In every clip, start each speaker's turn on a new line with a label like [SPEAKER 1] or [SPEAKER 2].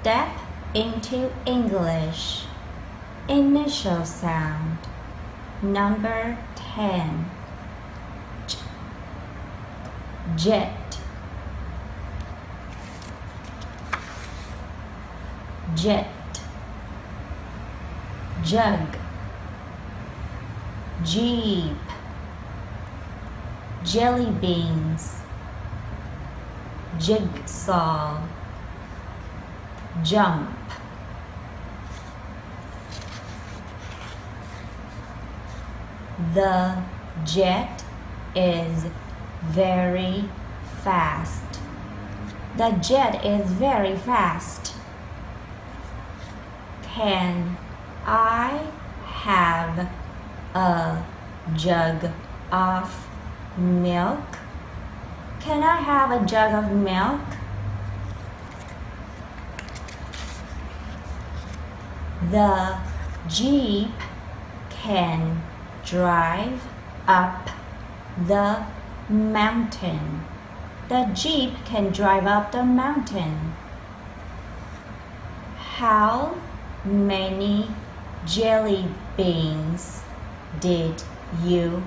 [SPEAKER 1] Step into English. Initial sound. Number 10. Jet. Jet. Jug. Jeep. Jelly beans. Jigsaw. Jump. The jet is very fast. The jet is very fast. Can I have a jug of milk? Can I have a jug of milk? The Jeep can drive up the mountain. The Jeep can drive up the mountain. How many jelly beans did you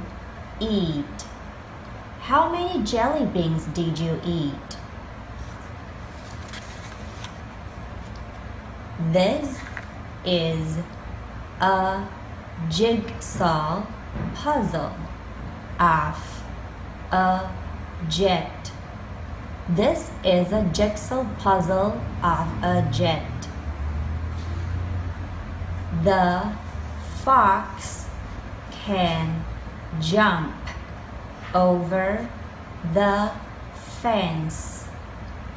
[SPEAKER 1] eat? How many jelly beans did you eat? This is a jigsaw puzzle of a jet. This is a jigsaw puzzle of a jet. The fox can jump over the fence.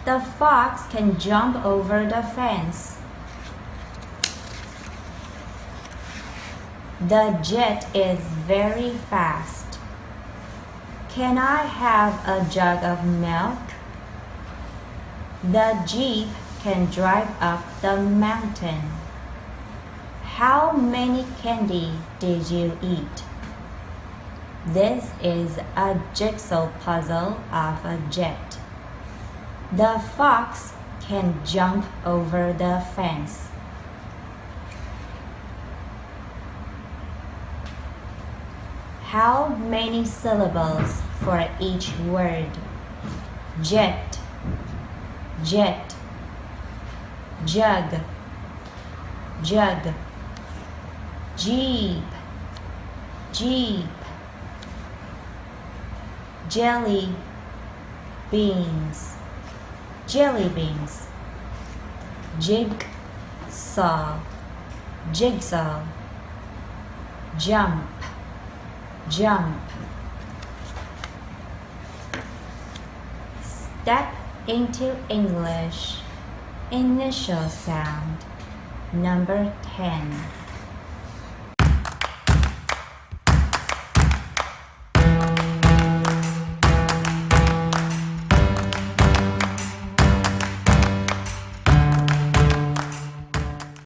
[SPEAKER 1] The fox can jump over the fence. The jet is very fast. Can I have a jug of milk? The Jeep can drive up the mountain. How many candy did you eat? This is a jigsaw puzzle of a jet. The fox can jump over the fence. How many syllables for each word? Jet, jet, jug, jug, jeep, jeep, jelly beans, jelly beans, jigsaw, jigsaw, jump, jump. Step into English. Initial sound. Number 10.